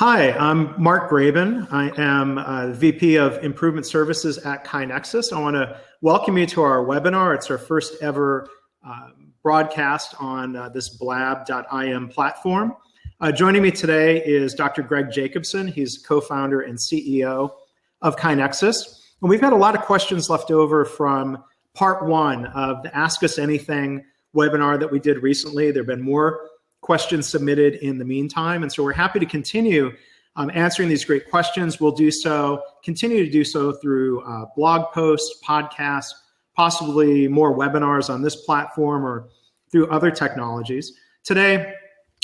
Hi, I'm Mark Graban. I am VP of Improvement Services at KaiNexus. I want to welcome you to our webinar. It's our first ever broadcast on this blab.im platform. Joining me today is Dr. Greg Jacobson. He's co-founder and CEO of KaiNexus. And we've got a lot of questions left over from part one of the Ask Us Anything webinar that we did recently. There have been more questions submitted in the meantime. And so we're happy to continue answering these great questions. We'll continue to do so through blog posts, podcasts, possibly more webinars on this platform or through other technologies. Today,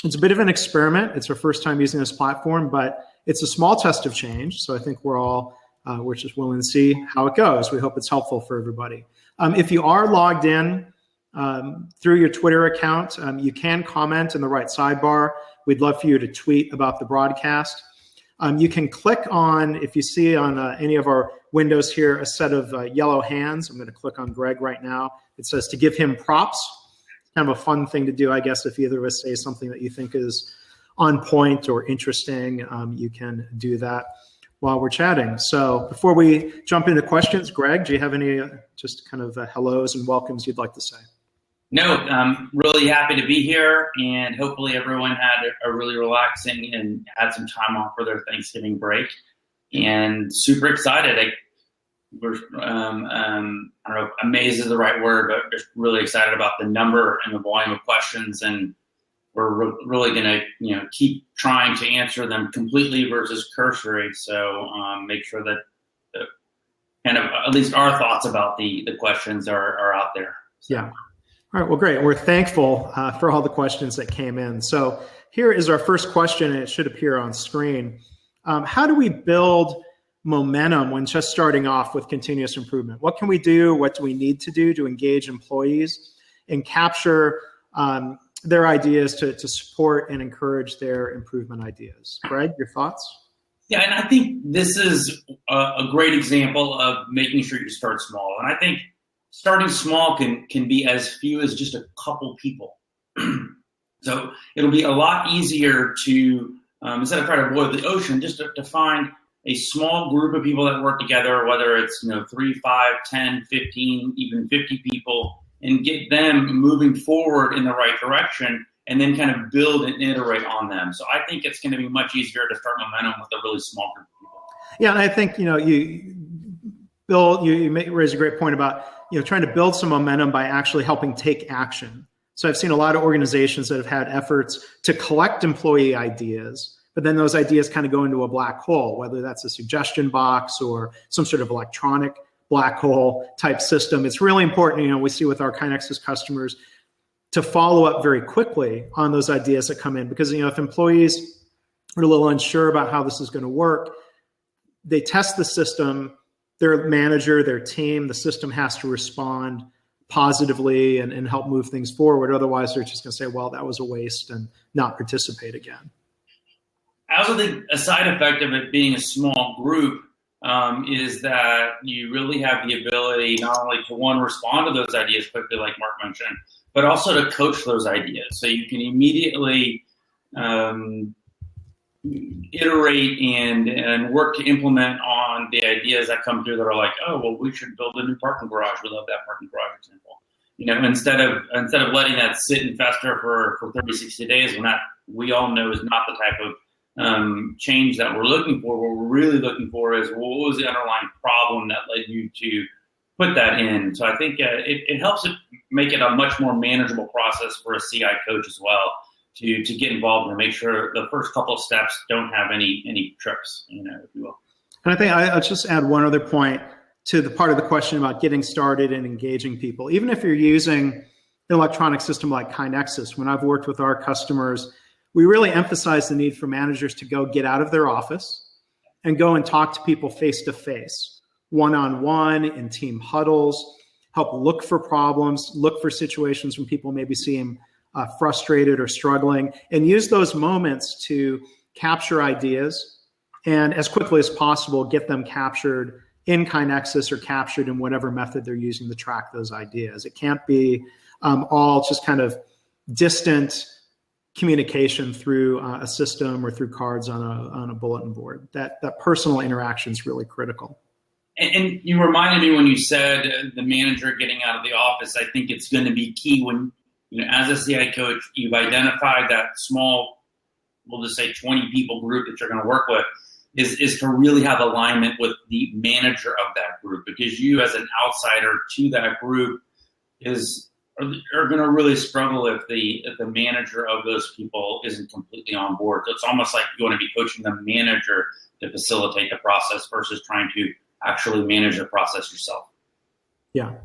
it's a bit of an experiment. It's our first time using this platform, but it's a small test of change. So I think we're just willing to see how it goes. We hope it's helpful for everybody. If you are logged in through your Twitter account, you can comment in the right sidebar. We'd love for you to tweet about the broadcast. You can click on, if you see on any of our windows here, a set of yellow hands. I'm going to click on Greg right now. It says to give him props. Kind of a fun thing to do, I guess, if either of us say something that you think is on point or interesting, you can do that while we're chatting. So before we jump into questions, Greg, do you have any just kind of hellos and welcomes you'd like to say? No, I'm really happy to be here, and hopefully everyone had a really relaxing and had some time off for their Thanksgiving break, and super excited. We're, I don't know, amazed is the right word, but just really excited about the number and the volume of questions, and we're really going to, keep trying to answer them completely versus cursory. So make sure that kind of at least our thoughts about the questions are out there. So. Yeah. All right, well, great. We're thankful for all the questions that came in. So here is our first question, and it should appear on screen. How do we build momentum when just starting off with continuous improvement? What can we do? What do we need to do to engage employees and capture their ideas to support and encourage their improvement ideas? Greg, your thoughts? Yeah, and I think this is a great example of making sure you start small. And I think starting small can be as few as just a couple people. So it'll be a lot easier to, instead of trying to avoid the ocean, just to find a small group of people that work together, whether it's 3, 5, 10, 15, even 50 people, and get them moving forward in the right direction, and then kind of build and iterate on them. So I think it's going to be much easier to start momentum with a really small group of people. Yeah, and I think you raise a great point about trying to build some momentum by actually helping take action. So I've seen a lot of organizations that have had efforts to collect employee ideas, but then those ideas kind of go into a black hole, whether that's a suggestion box or some sort of electronic black hole type system. It's really important, we see with our KaiNexus customers, to follow up very quickly on those ideas that come in, because if employees are a little unsure about how this is going to work, they test the system, their manager, their team, the system has to respond positively and help move things forward. Otherwise, they're just going to say, well, that was a waste, and not participate again. I also think a side effect of it being a small group is that you really have the ability not only to, one, respond to those ideas quickly, like Mark mentioned, but also to coach those ideas. So you can immediately iterate and work to implement on the ideas that come through that are like, oh, well, we should build a new parking garage. We love that parking garage example. Instead of letting that sit and fester for 30, 60 days, when that we all know is not the type of change that we're looking for. What we're really looking for is, what was the underlying problem that led you to put that in? So I think it helps it make it a much more manageable process for a CI coach as well to get involved and make sure the first couple of steps don't have any trips, if you will. And I think I'll just add one other point to the part of the question about getting started and engaging people. Even if you're using an electronic system like KaiNexus, when I've worked with our customers, we really emphasize the need for managers to go get out of their office and go and talk to people face-to-face, one-on-one, in team huddles, help look for problems, look for situations when people maybe seem frustrated or struggling, and use those moments to capture ideas and as quickly as possible get them captured in KaiNexus or captured in whatever method they're using to track those ideas. It can't be all just kind of distant communication through a system or through cards on a bulletin board. That personal interaction is really critical. And you reminded me when you said the manager getting out of the office. I think it's going to be key when, as a CI coach, you've identified that small, we'll just say 20 people group that you're going to work with, is to really have alignment with the manager of that group, because you as an outsider to that group are going to really struggle if the manager of those people isn't completely on board. So it's almost like you want to be coaching the manager to facilitate the process versus trying to actually manage the process yourself. Yeah.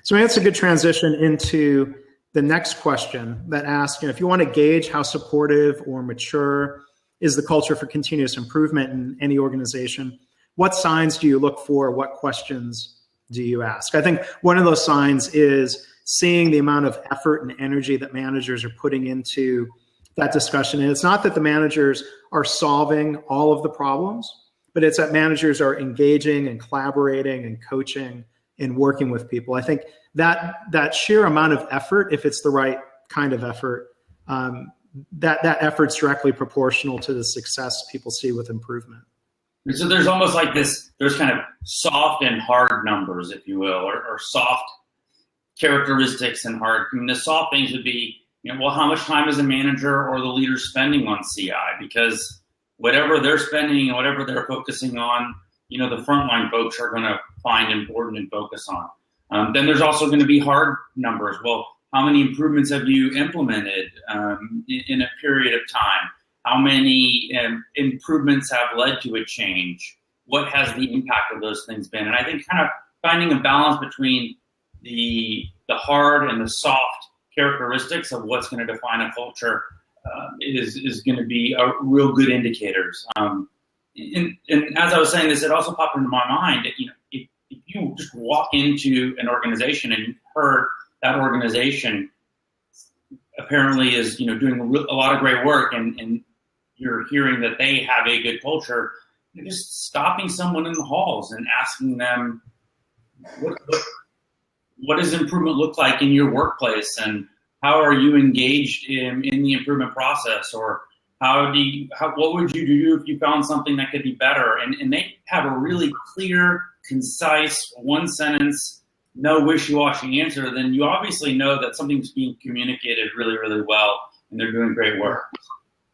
So that's a good transition into the next question that asks, if you want to gauge how supportive or mature is the culture for continuous improvement in any organization, what signs do you look for? What questions do you ask? I think one of those signs is seeing the amount of effort and energy that managers are putting into that discussion. And it's not that the managers are solving all of the problems, but it's that managers are engaging and collaborating and coaching and working with people. I think that sheer amount of effort, if it's the right kind of effort, that effort's directly proportional to the success people see with improvement. So there's almost like there's kind of soft and hard numbers, if you will, or soft characteristics and hard. The soft things would be, how much time is a manager or the leader spending on CI? Because whatever they're spending and whatever they're focusing on, the frontline folks are going to find important and focus on. Then there's also going to be hard numbers. Well, how many improvements have you implemented in a period of time? How many improvements have led to a change? What has the impact of those things been? And I think kind of finding a balance between the hard and the soft characteristics of what's going to define a culture is going to be a real good indicators. And as I was saying this, it also popped into my mind that, if you just walk into an organization and you've heard that organization apparently is, doing a lot of great work, and you're hearing that they have a good culture, you're just stopping someone in the halls and asking them, what does improvement look like in your workplace, and how are you engaged in the improvement process, or what would you do if you found something that could be better? And they have a really clear, concise, one sentence, no wishy-washy answer. Then you obviously know that something's being communicated really, really well, and they're doing great work.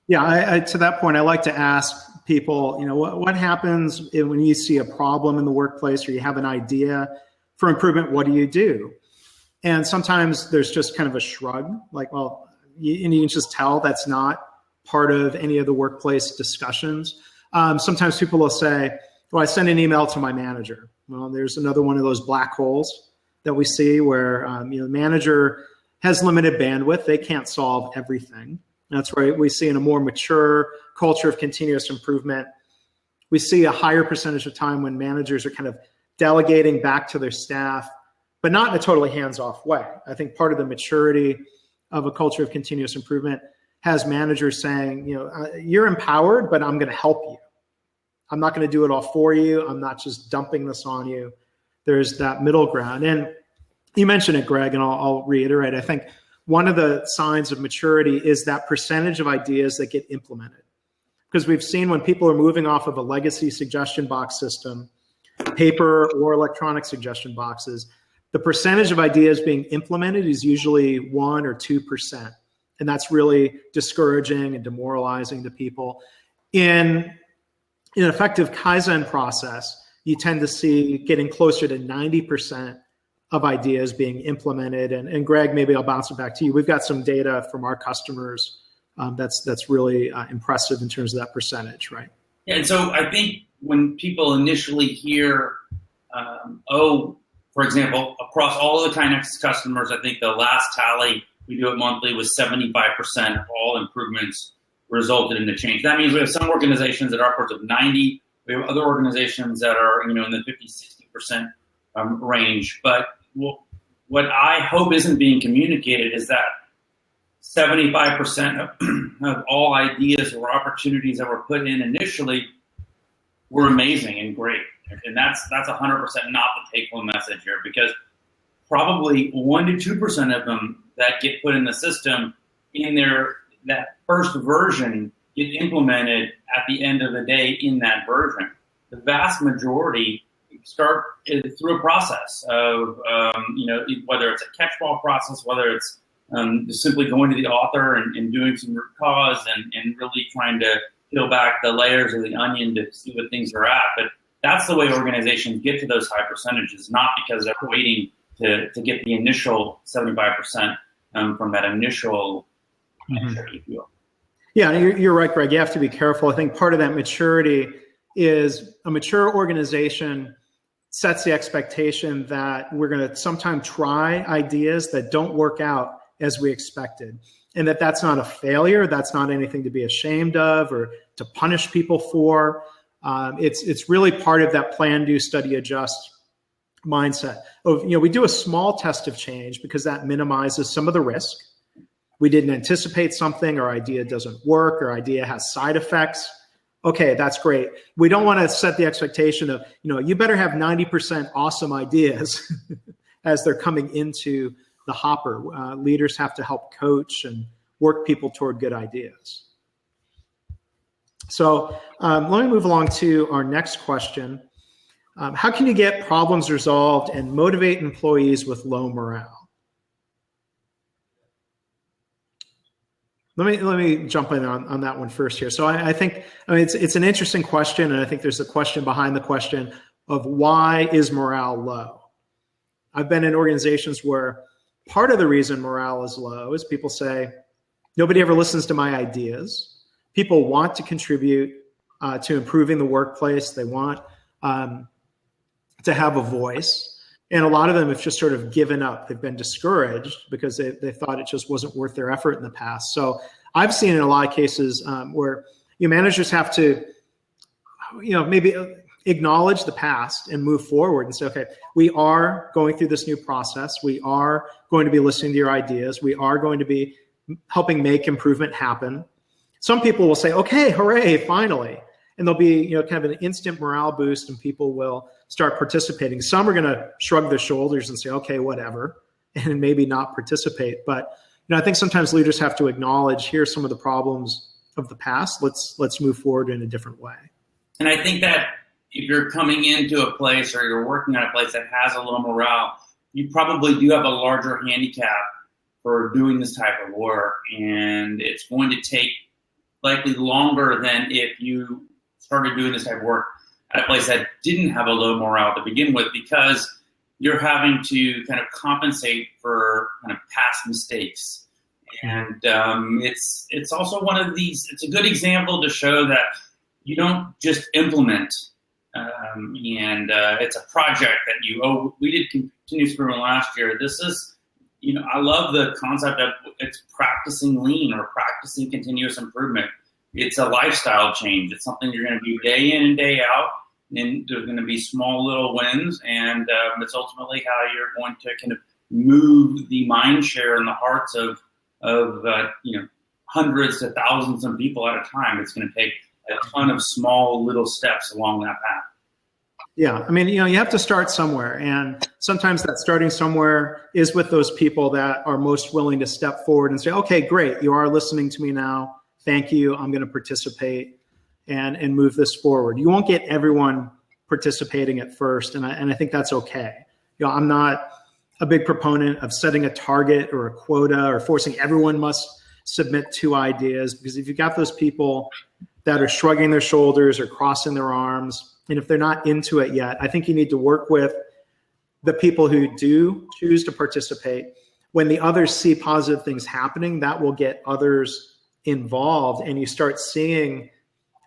Yeah, to that point, I like to ask people, what happens when you see a problem in the workplace or you have an idea for improvement? What do? And sometimes there's just kind of a shrug, like, well, you can just tell that's not part of any of the workplace discussions. Sometimes people will say, well, I send an email to my manager. Well, there's another one of those black holes that we see where the manager has limited bandwidth. They can't solve everything. That's right. We see in a more mature culture of continuous improvement, we see a higher percentage of time when managers are kind of delegating back to their staff, but not in a totally hands-off way. I think part of the maturity of a culture of continuous improvement has managers saying, you're empowered, but I'm going to help you. I'm not going to do it all for you. I'm not just dumping this on you. There's that middle ground. And you mentioned it, Greg, and I'll reiterate. I think one of the signs of maturity is that percentage of ideas that get implemented. Because we've seen when people are moving off of a legacy suggestion box system, paper or electronic suggestion boxes, the percentage of ideas being implemented is usually 1 or 2%. And that's really discouraging and demoralizing to people. In an effective Kaizen process, you tend to see getting closer to 90% of ideas being implemented. And Greg, maybe I'll bounce it back to you. We've got some data from our customers that's really impressive in terms of that percentage, right? Yeah, and so I think when people initially hear, for example, across all of the KaiNexus customers, I think the last tally, we do it monthly, was 75% of all improvements resulted in a change. That means we have some organizations that are upwards of 90. We have other organizations that are, in the 50, 60% range. But what I hope isn't being communicated is that 75% of all ideas or opportunities that were put in initially were amazing and great. And that's 100% not the take-home message here, because probably 1 to 2% of them that get put in the system in their that first version get implemented at the end of the day in that version. The vast majority start through a process of, whether it's a catch-all process, whether it's just simply going to the author and doing some root cause and really trying to peel back the layers of the onion to see what things are at. But that's the way organizations get to those high percentages, not because they're waiting to get the initial 75% from that initial measure, if you will. Yeah, you're right, Greg. You have to be careful. I think part of that maturity is a mature organization sets the expectation that we're going to sometime try ideas that don't work out as we expected, and that's not a failure. That's not anything to be ashamed of or to punish people for. It's really part of that plan, do, study, adjust mindset of, we do a small test of change because that minimizes some of the risk. We didn't anticipate something, our idea doesn't work, our idea has side effects. Okay, that's great. We don't want to set the expectation of, you better have 90% awesome ideas as they're coming into the hopper. Leaders have to help coach and work people toward good ideas. So let me move along to our next question. How can you get problems resolved and motivate employees with low morale? Let me jump in on that one first here. So I think it's an interesting question, and I think there's a question behind the question of why is morale low? I've been in organizations where part of the reason morale is low is people say, nobody ever listens to my ideas. People want to contribute to improving the workplace. They want to have a voice. And a lot of them have just sort of given up. They've been discouraged because they thought it just wasn't worth their effort in the past. So I've seen in a lot of cases where managers have to, maybe acknowledge the past and move forward and say, okay, we are going through this new process. We are going to be listening to your ideas. We are going to be helping make improvement happen. Some people will say, okay, hooray, finally. And there'll be, kind of an instant morale boost and people will start participating. Some are going to shrug their shoulders and say, okay, whatever, and maybe not participate. But, I think sometimes leaders have to acknowledge, here's some of the problems of the past. Let's move forward in a different way. And I think that if you're coming into a place or you're working at a place that has a low morale, you probably do have a larger handicap for doing this type of work. And it's going to take likely longer than if you started doing this type of work at a place that didn't have a low morale to begin with, because you're having to kind of compensate for kind of past mistakes. And it's also one of these, it's a good example to show that you don't just implement and it's a project that we did continuous improvement last year. This is, I love the concept of it's practicing lean or practicing continuous improvement. It's a lifestyle change. It's something you're going to do day in and day out, and there's going to be small little wins, and it's ultimately how you're going to kind of move the mind share in the hearts of hundreds to thousands of people at a time. It's going to take a ton of small little steps along that path. Yeah, you have to start somewhere, and sometimes that starting somewhere is with those people that are most willing to step forward and say, okay, great, you are listening to me now. Thank you. I'm going to participate and move this forward. You won't get everyone participating at first, and I think that's okay. I'm not a big proponent of setting a target or a quota or forcing everyone must submit 2 ideas, because if you've got those people that are shrugging their shoulders or crossing their arms, and if they're not into it yet, I think you need to work with the people who do choose to participate. When the others see positive things happening, that will get others involved, and you start seeing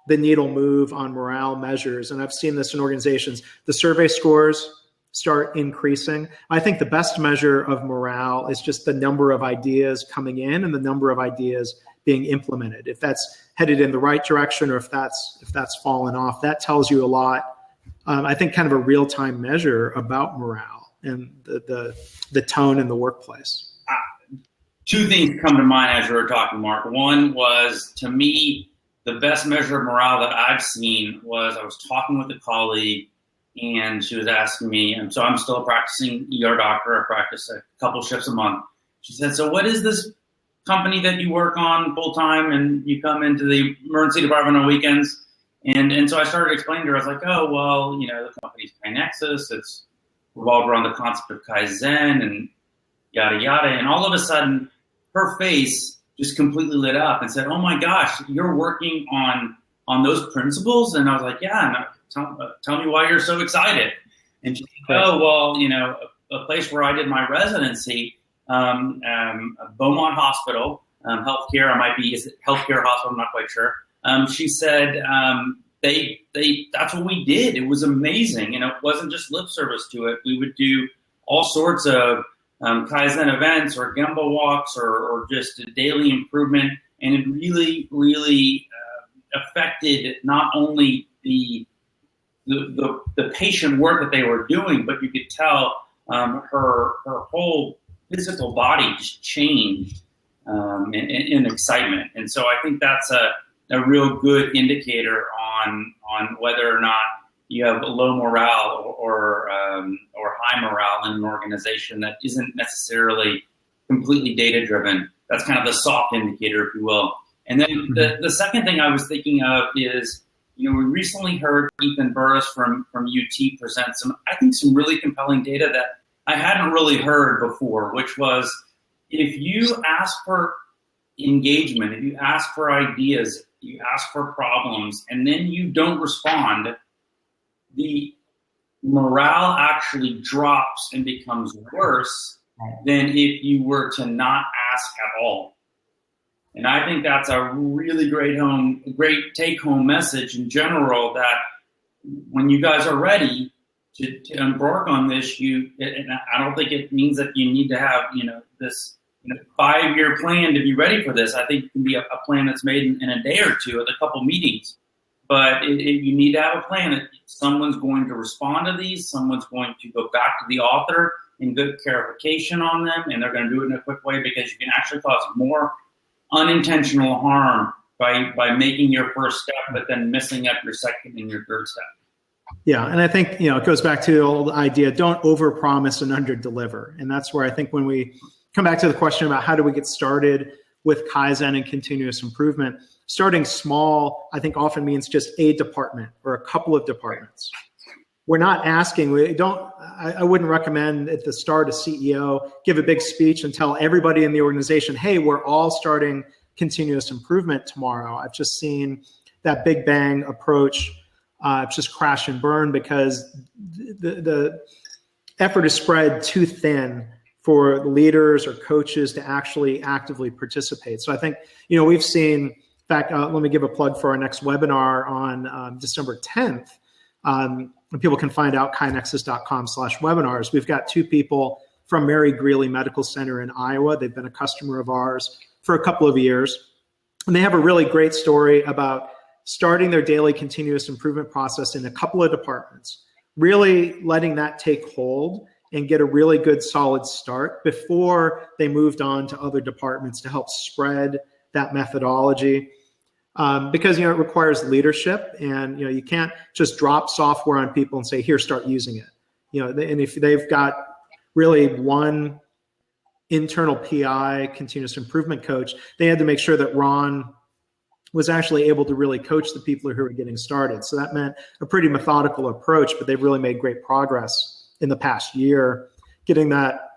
the needle move on morale measures. And I've seen this in organizations. The survey scores start increasing. I think the best measure of morale is just the number of ideas coming in and the number of ideas being implemented. If that's headed in the right direction or if that's fallen off, that tells you a lot. I think kind of a real-time measure about morale and the tone in the workplace. 2 things come to mind as we were talking, Mark. One was, to me, the best measure of morale that I've seen was I was talking with a colleague, and she was asking me, and so I'm still a practicing ER doctor. I practice a couple shifts a month. She said, so what is this company that you work on full time and you come into the emergency department on weekends? And so I started explaining to her, I was like, oh, well, the company's KaiNexus. It's revolved around the concept of Kaizen and yada, yada. And all of a sudden, her face just completely lit up and said, oh, my gosh, you're working on those principles? And I was like, yeah, and tell me why you're so excited. And she's like, oh, well, a place where I did my residency, Beaumont Hospital, healthcare, is it healthcare hospital? I'm not quite sure. She said that's what we did. It was amazing. It wasn't just lip service to it. We would do all sorts of Kaizen events or Gemba walks or just a daily improvement. And it really, really affected not only the patient work that they were doing, but you could tell her whole physical body just changed in excitement. And so I think that's a real good indicator on whether or not you have a low morale or high morale in an organization that isn't necessarily completely data driven. That's kind of the soft indicator, if you will. And then the second thing I was thinking of is, we recently heard Ethan Burris from UT present some really compelling data that I hadn't really heard before, which was if you ask for engagement, if you ask for ideas, you ask for problems, and then you don't respond, the morale actually drops and becomes worse than if you were to not ask at all. And I think that's a really great take-home message in general, that when you guys are ready to embark on this, and I don't think it means that you need to have this 5-year plan to be ready for this. I think it can be a plan that's made in a day or two with a couple meetings. But you need to have a plan that someone's going to respond to these, someone's going to go back to the author and get clarification on them, and they're going to do it in a quick way, because you can actually cause more unintentional harm by making your first step, but then missing up your second and your third step. Yeah, and I think it goes back to the old idea: don't overpromise and underdeliver. And that's where I think when we come back to the question about how do we get started with Kaizen and continuous improvement, starting small, I think often means just a department or a couple of departments. We're not asking, I wouldn't recommend at the start a CEO give a big speech and tell everybody in the organization, hey, we're all starting continuous improvement tomorrow. I've just seen that big bang approach just crash and burn, because the effort is spread too thin for leaders or coaches to actually actively participate. So I think, we've seen, in fact, let me give a plug for our next webinar on December 10th. And people can find out KaiNexus.com/webinars. We've got 2 people from Mary Greeley Medical Center in Iowa. They've been a customer of ours for a couple of years. And they have a really great story about starting their daily continuous improvement process in a couple of departments, really letting that take hold and get a really good solid start before they moved on to other departments to help spread that methodology. Because, it requires leadership, and, you can't just drop software on people and say, here, start using it. And if they've got really one internal PI, continuous improvement coach, they had to make sure that Ron was actually able to really coach the people who were getting started. So that meant a pretty methodical approach, but they've really made great progress in the past year, getting that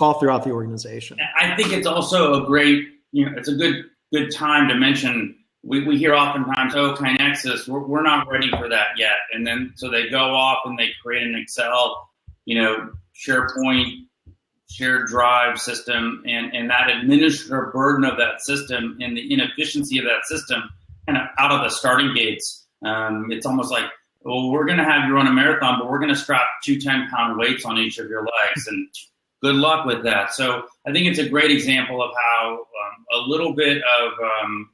all throughout the organization. I think it's also a great, it's a good time to mention. We hear oftentimes, oh, KaiNexus, we're not ready for that yet. And then so they go off and they create an Excel, SharePoint, shared drive system, and that administrative burden of that system and the inefficiency of that system kind of out of the starting gates. It's almost like, well, we're going to have you run a marathon, but we're going to strap 2 10-pound weights on each of your legs, and good luck with that. So I think it's a great example of how a little bit of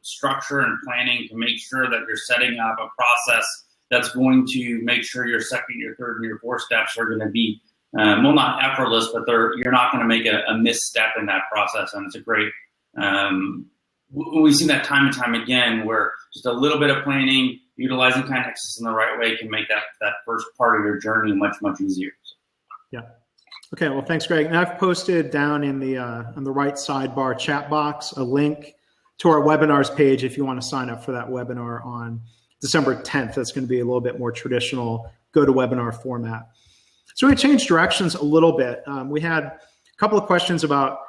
structure and planning to make sure that you're setting up a process that's going to make sure your second, your third, and your fourth steps are going to be, not effortless, but you're not going to make a misstep in that process. And it's a great, we've seen that time and time again, where just a little bit of planning, utilizing KaiNexus in the right way can make that first part of your journey much, much easier. Yeah. Okay, well, thanks, Greg. And I've posted down in the on the right sidebar chat box a link to our webinars page if you want to sign up for that webinar on December 10th. That's going to be a little bit more traditional go-to-webinar format. So we changed directions a little bit. We had a couple of questions about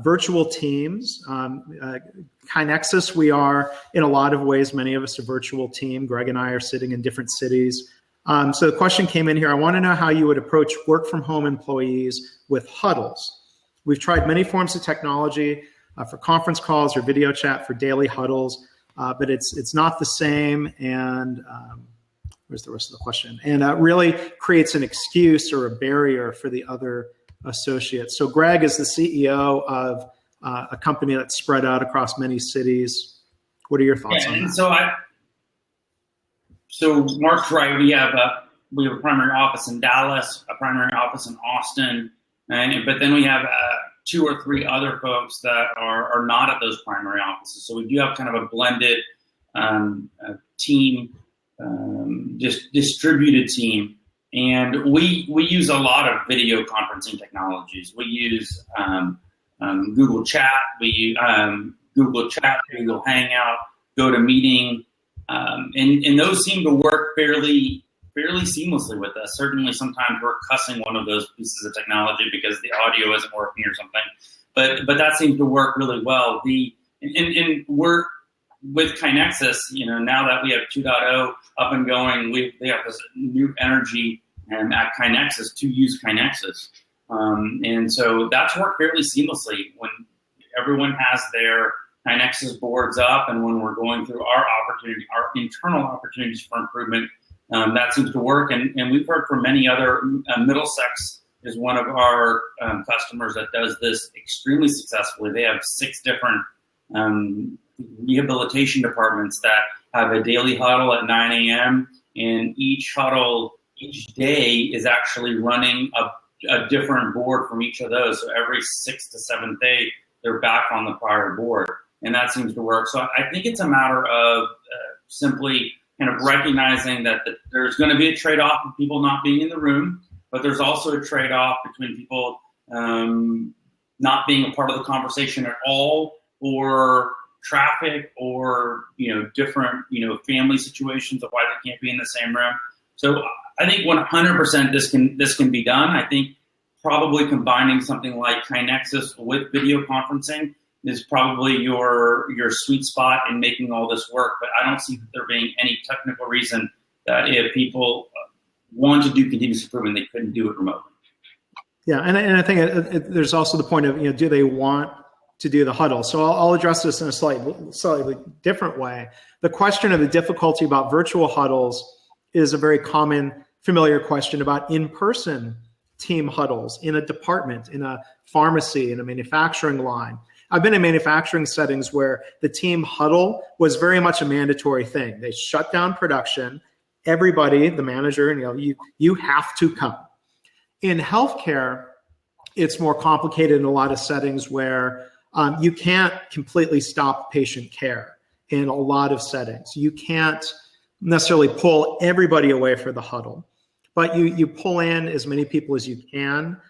virtual teams. KaiNexus, we are, in a lot of ways, many of us, a virtual team. Greg and I are sitting in different cities. So the question came in here, I want to know how you would approach work-from-home employees with huddles. We've tried many forms of technology for conference calls or video chat for daily huddles, but it's not the same, and where's the rest of the question? And really creates an excuse or a barrier for the other associates. So Greg is the CEO of a company that's spread out across many cities. What are your thoughts on that? So Mark's right. We have a primary office in Dallas, a primary office in Austin, but then we have 2 or 3 other folks that are not at those primary offices. So we do have kind of a blended team, just distributed team, and we use a lot of video conferencing technologies. We use Google Chat, Google Hangout, GoToMeeting. And those seem to work fairly seamlessly with us. Certainly, sometimes we're cussing one of those pieces of technology because the audio isn't working or something, but that seems to work really well. And we're with KaiNexus. Now that we have 2.0 up and going, they have this new energy at KaiNexus to use KaiNexus, and so that's worked fairly seamlessly when everyone has their KaiNexus boards up, and when we're going through our internal opportunities for improvement, that seems to work. And we've heard from many other. Middlesex is one of our customers that does this extremely successfully. They have 6 different rehabilitation departments that have a daily huddle at 9 a.m. and each huddle each day is actually running a different board from each of those. So every 6th to 7th day, they're back on the prior board. And that seems to work. So I think it's a matter of simply kind of recognizing that there's going to be a trade-off of people not being in the room, but there's also a trade-off between people not being a part of the conversation at all, or traffic, or different family situations of why they can't be in the same room. So I think 100% this can be done. I think probably combining something like KaiNexus with video conferencing is probably your sweet spot in making all this work. But I don't see there being any technical reason that if people want to do continuous improvement, they couldn't do it remotely. Yeah, and I think there's also the point of, do they want to do the huddle? So I'll address this in a slightly different way. The question of the difficulty about virtual huddles is a very common, familiar question about in-person team huddles in a department, in a pharmacy, in a manufacturing line. I've been in manufacturing settings where the team huddle was very much a mandatory thing. They shut down production. Everybody, the manager, you have to come. In healthcare, it's more complicated in a lot of settings where you can't completely stop patient care in a lot of settings. You can't necessarily pull everybody away for the huddle, but you pull in as many people as you can.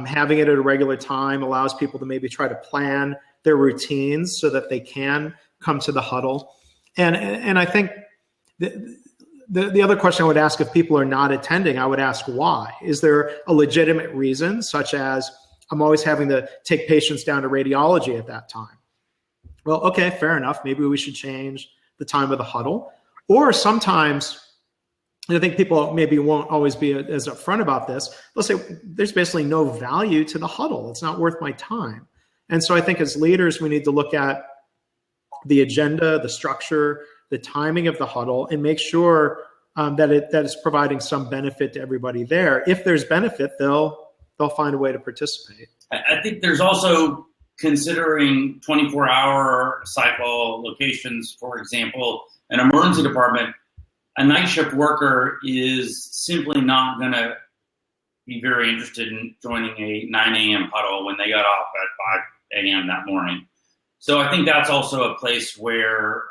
Having it at a regular time allows people to maybe try to plan their routines so that they can come to the huddle. And I think the other question I would ask, if people are not attending, I would ask why. Is there a legitimate reason, such as I'm always having to take patients down to radiology at that time? Well, okay, fair enough. Maybe we should change the time of the huddle. Or sometimes, and I think people maybe won't always be as upfront about this, they'll say, there's basically no value to the huddle. It's not worth my time. And so I think as leaders, we need to look at the agenda, the structure, the timing of the huddle, and make sure that it's providing some benefit to everybody there. If there's benefit, they'll find a way to participate. I think there's also considering 24-hour cycle locations. For example, an emergency department, a night shift worker is simply not going to be very interested in joining a 9 a.m. huddle when they got off at 5 a.m. that morning. So I think that's also a place where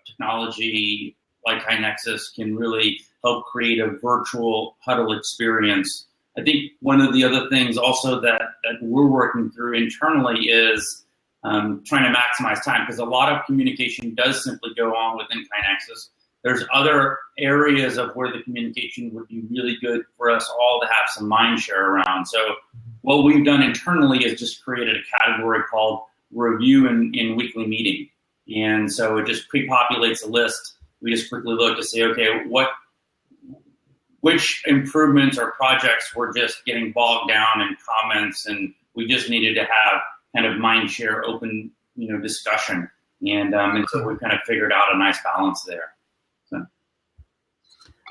technology like KaiNexus can really help create a virtual huddle experience I think one of the other things also that we're working through internally is trying to maximize time, because a lot of communication does simply go on within KaiNexus. There's other areas of where the communication would be really good for us all to have some mind share around. So what we've done internally is just created a category called review in weekly meeting. And so it just pre-populates a list. We just quickly look to see, okay, which improvements or projects were just getting bogged down in comments, and we just needed to have kind of mind share open, discussion. And so we kind of figured out a nice balance there. So.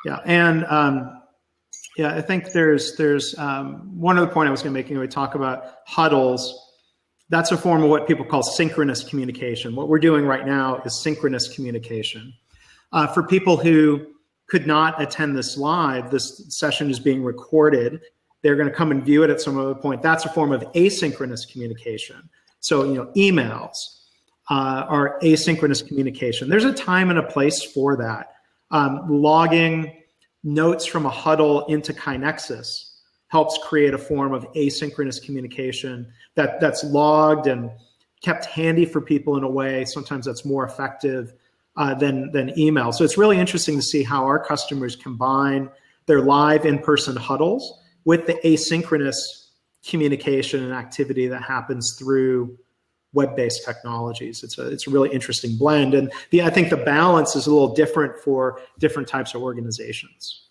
Yeah, and I think there's one other point I was going to make when we talk about huddles. That's a form of what people call synchronous communication. What we're doing right now is synchronous communication. For people who could not attend this live, this session is being recorded. They're going to come and view it at some other point. That's a form of asynchronous communication. So, emails are asynchronous communication. There's a time and a place for that. Logging notes from a huddle into KaiNexus helps create a form of asynchronous communication that's logged and kept handy for people in a way. Sometimes that's more effective than email. So it's really interesting to see how our customers combine their live in-person huddles with the asynchronous communication and activity that happens through web-based technologies. It's a really interesting blend. And I think the balance is a little different for different types of organizations.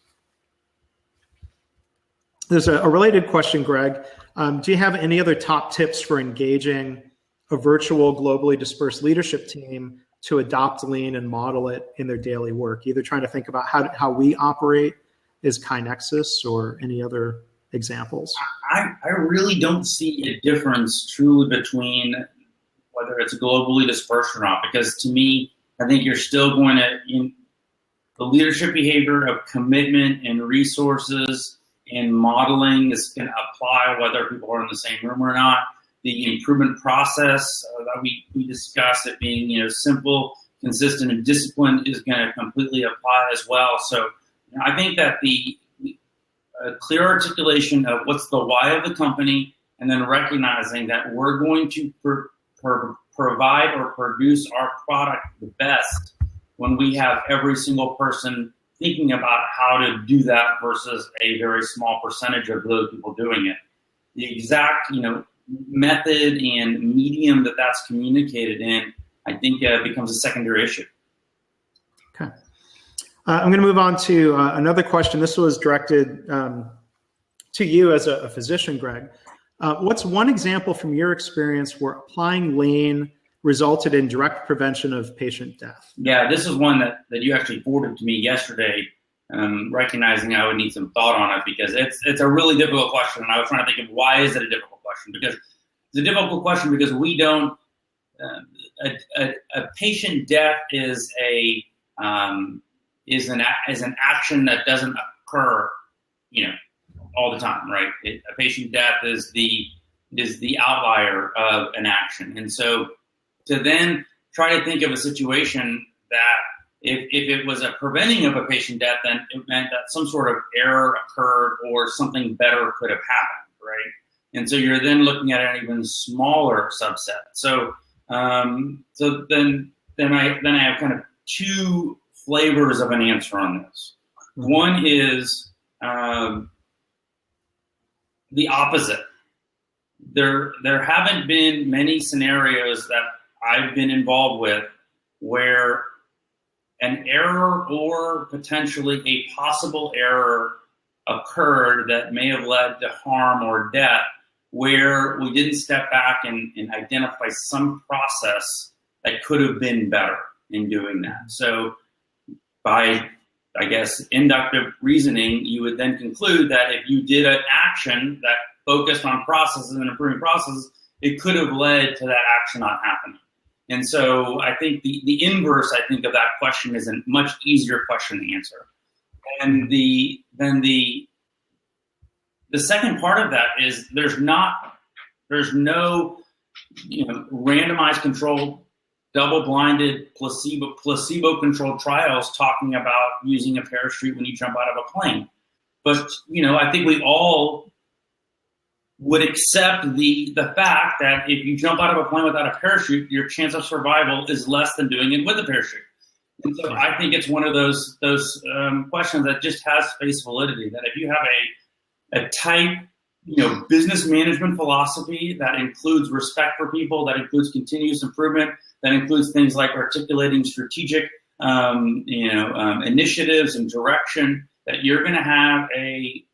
There's a related question, Greg. Do you have any other top tips for engaging a virtual globally dispersed leadership team to adopt Lean and model it in their daily work? Either trying to think about how we operate as KaiNexus or any other examples. I really don't see a difference truly between whether it's globally dispersed or not, because to me, I think you're still going to, the leadership behavior of commitment and resources and modeling is going to apply whether people are in the same room or not. The improvement process that we discussed, it being simple, consistent, and disciplined, is going to completely apply as well. So I think that the clear articulation of what's the why of the company, and then recognizing that we're going to provide or produce our product the best when we have every single person thinking about how to do that versus a very small percentage of those people doing it. The exact, method and medium that's communicated in, I think becomes a secondary issue. Okay. I'm going to move on to another question. This was directed to you as a physician, Greg. What's one example from your experience where applying Lean resulted in direct prevention of patient death? Yeah, this is one that you actually forwarded to me yesterday, recognizing I would need some thought on it, because it's a really difficult question. And I was trying to think of why is it a difficult question? Because it's a difficult question because we don't, a patient death is an action that doesn't occur, all the time, right? A patient death is the outlier of an action. And so to then try to think of a situation that if it was a preventing of a patient death, then it meant that some sort of error occurred or something better could have happened, right? And so you're then looking at an even smaller subset. So then I have kind of two flavors of an answer on this. One is the opposite. There haven't been many scenarios that I've been involved with where an error or potentially a possible error occurred that may have led to harm or death, where we didn't step back and identify some process that could have been better in doing that. So by, I guess, inductive reasoning, you would then conclude that if you did an action that focused on processes and improving processes, it could have led to that action not happening. And so I think the inverse, I think, of that question is a much easier question to answer. And then the second part of that is there's no randomized controlled, double-blinded, placebo-controlled trials talking about using a parachute when you jump out of a plane. But, I think we all would accept the fact that if you jump out of a plane without a parachute, your chance of survival is less than doing it with a parachute. And so I think it's one of those questions that just has face validity, that if you have a tight, business management philosophy that includes respect for people, that includes continuous improvement, that includes things like articulating strategic, initiatives and direction, that you're going to have a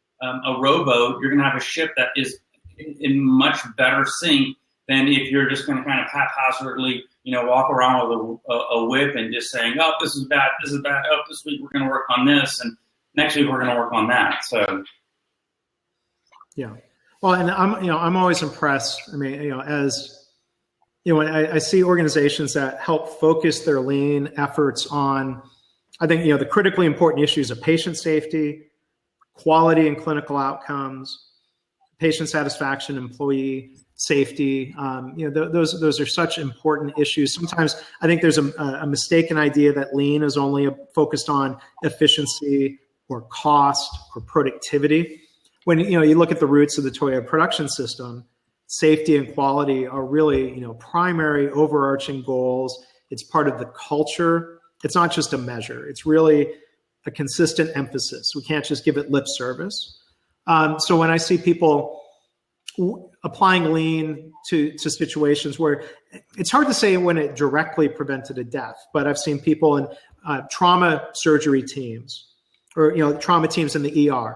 rowboat, you're going to have a ship that is in much better sync than if you're just going to kind of haphazardly, walk around with a whip and just saying, oh, this is bad, oh, this week we're going to work on this, and next week we're going to work on that. So, yeah. Well, and I'm always impressed. I mean, as when I see organizations that help focus their lean efforts on, I think, the critically important issues of patient safety, quality and clinical outcomes, patient satisfaction, employee safety. Those are such important issues. Sometimes I think there's a mistaken idea that lean is only focused on efficiency or cost or productivity. When you look at the roots of the Toyota production system, safety and quality are really primary overarching goals. It's part of the culture. It's not just a measure. It's really a consistent emphasis. We can't just give it lip service. So when I see people applying lean to situations where it's hard to say when it directly prevented a death, but I've seen people in trauma surgery teams or trauma teams in the ER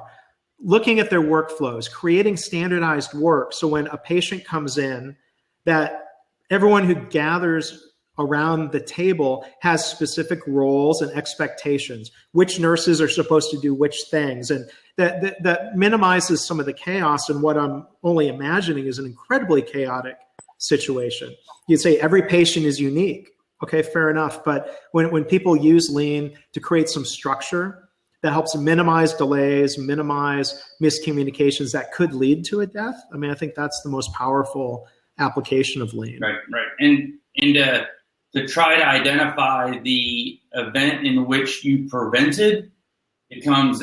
looking at their workflows, creating standardized work. So when a patient comes in, that everyone who gathers around the table has specific roles and expectations, which nurses are supposed to do which things. And that minimizes some of the chaos. And what I'm only imagining is an incredibly chaotic situation. You'd say every patient is unique. Okay, fair enough. But when people use lean to create some structure that helps minimize delays, minimize miscommunications that could lead to a death, I mean, I think that's the most powerful application of lean. Right. And to try to identify the event in which you prevented becomes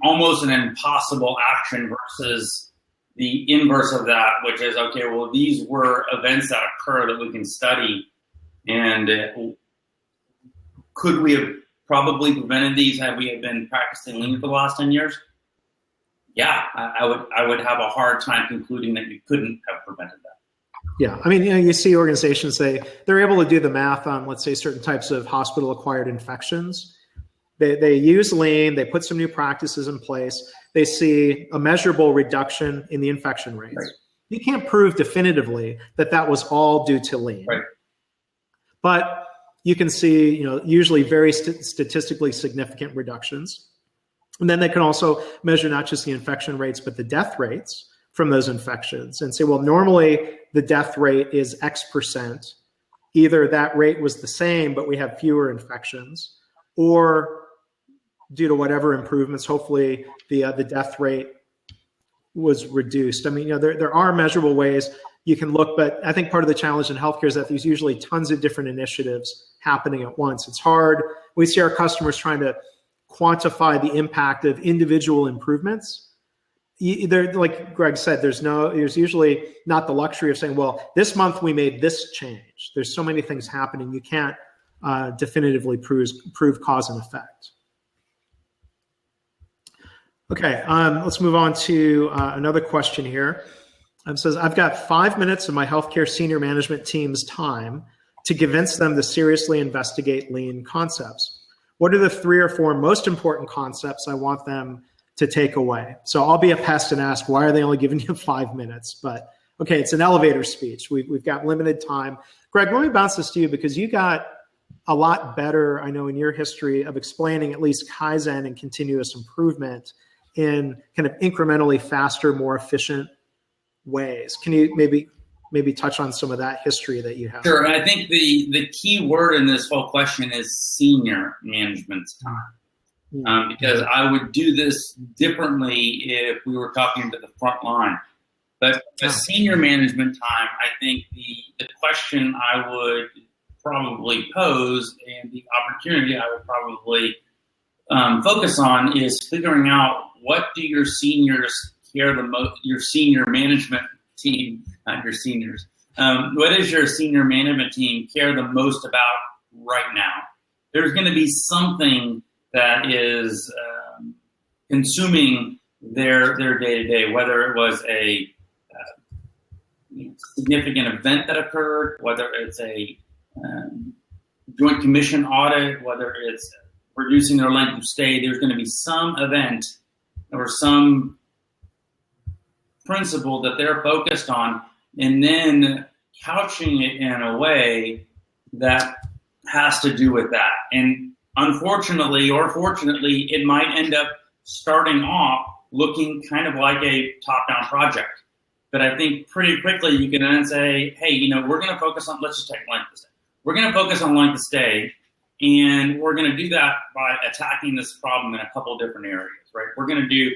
almost an impossible action versus the inverse of that, which is, okay, well, these were events that occur that we can study. And could we have probably prevented these had we been practicing lean for the last 10 years? Yeah, I would have a hard time concluding that you couldn't have prevented that. Yeah, I mean, you see organizations they're able to do the math on, let's say, certain types of hospital-acquired infections. They use lean, they put some new practices in place, they see a measurable reduction in the infection rates. Right. You can't prove definitively that was all due to lean. Right. But you can see, usually very statistically significant reductions. And then they can also measure not just the infection rates, but the death rates from those infections and say, well, normally the death rate is X%. Either that rate was the same, but we have fewer infections, or due to whatever improvements, hopefully the death rate was reduced. I mean, there are measurable ways you can look, but I think part of the challenge in healthcare is that there's usually tons of different initiatives happening at once. It's hard. We see our customers trying to quantify the impact of individual improvements. Like Greg said, there's usually not the luxury of saying, well, this month we made this change. There's so many things happening. You can't definitively prove cause and effect. Okay, let's move on to another question here. It says, I've got 5 minutes of my healthcare senior management team's time to convince them to seriously investigate lean concepts. What are the 3 or 4 most important concepts I want them to take away? So I'll be a pest and ask, why are they only giving you 5 minutes? But okay, it's an elevator speech. We've got limited time. Greg, let me bounce this to you because you got a lot better, I know, in your history of explaining at least Kaizen and continuous improvement in kind of incrementally faster, more efficient ways. Can you maybe touch on some of that history that you have? Sure. And I think the key word in this whole question is senior management's time. Because I would do this differently if we were talking to the front line. But the senior management time, I think the question I would probably pose and the opportunity I would probably focus on is figuring out what do your seniors care the most, your senior management team, not your seniors, what does your senior management team care the most about right now? There's going to be something that is consuming their day-to-day, whether it was a significant event that occurred, whether it's a joint commission audit, whether it's reducing their length of stay. There's going to be some event or some principle that they're focused on, and then couching it in a way that has to do with that. And unfortunately or fortunately, it might end up starting off looking kind of like a top-down project. But I think pretty quickly you can then say, hey, we're going to focus on, let's just take length of stay. We're going to focus on length of stay, and we're going to do that by attacking this problem in a couple of different areas, right? We're going to do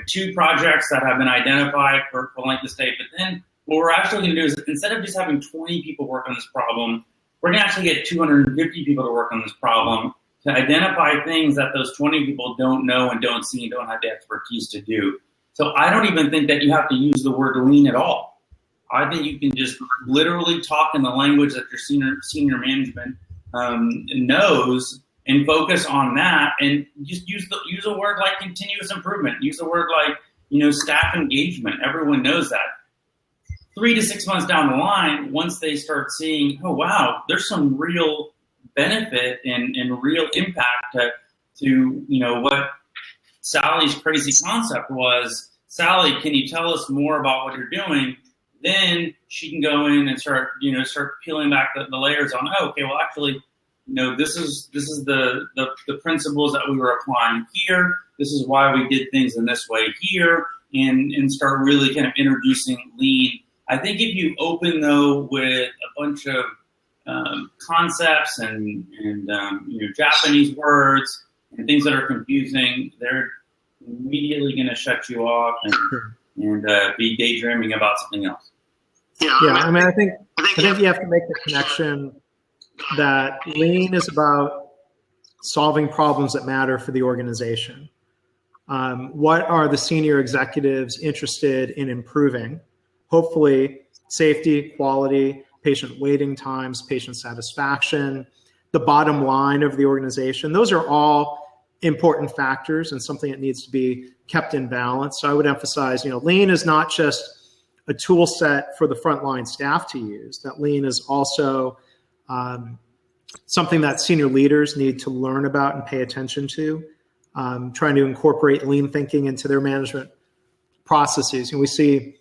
2 projects that have been identified for length of stay, but then what we're actually going to do is, instead of just having 20 people work on this problem, we're going to actually get 250 people to work on this problem to identify things that those 20 people don't know and don't see and don't have the expertise to do. So I don't even think that you have to use the word lean at all. I think you can just literally talk in the language that your senior management knows and focus on that, and just use a word like continuous improvement. Use a word like staff engagement. Everyone knows that. 3 to 6 months down the line, once they start seeing, oh wow, there's some real benefit and real impact to what Sally's crazy concept was. Sally, can you tell us more about what you're doing? Then she can go in and start peeling back the layers on, oh, okay, well, actually, this is the principles that we were applying here. This is why we did things in this way here, and start really kind of introducing lean. I think if you open, though, with a bunch of concepts and Japanese words and things that are confusing, they're immediately going to shut you off and be daydreaming about something else. Yeah, I think you have to make the connection that lean is about solving problems that matter for the organization. What are the senior executives interested in improving? Hopefully, safety, quality, patient waiting times, patient satisfaction, the bottom line of the organization. Those are all important factors and something that needs to be kept in balance. So I would emphasize, lean is not just a tool set for the frontline staff to use. That lean is also something that senior leaders need to learn about and pay attention to, trying to incorporate lean thinking into their management processes. And we see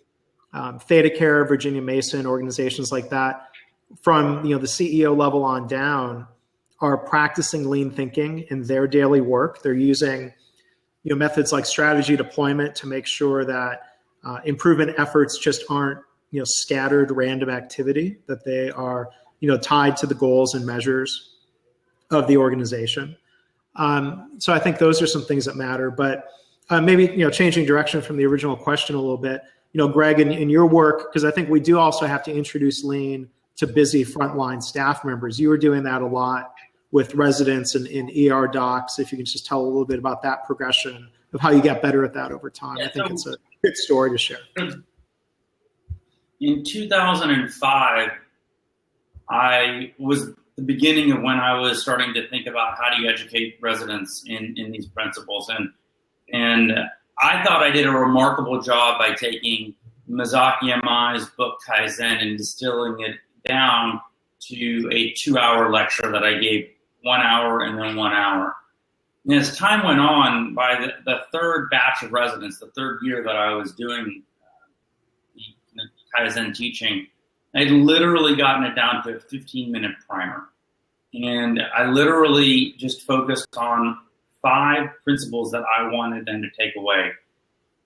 ThedaCare, Virginia Mason, organizations like that, from the CEO level on down, are practicing lean thinking in their daily work. They're using methods like strategy deployment to make sure that improvement efforts just aren't scattered random activity, that they are tied to the goals and measures of the organization. So I think those are some things that matter. But maybe changing direction from the original question a little bit, Greg, in your work, because I think we do also have to introduce lean to busy frontline staff members. You were doing that a lot with residents and ER docs. If you can just tell a little bit about that progression of how you get better at that over time. I think it's a good story to share. In 2005, I was the beginning of when I was starting to think about how do you educate residents in these principles. And I thought I did a remarkable job by taking Miyazaki Amai's book Kaizen and distilling it down to a 2-hour lecture that I gave 1 hour and then 1 hour. And as time went on, by the third batch of residents, the third year that I was doing the Kaizen teaching, I'd literally gotten it down to a 15-minute primer. And I literally just focused on 5 principles that I wanted them to take away.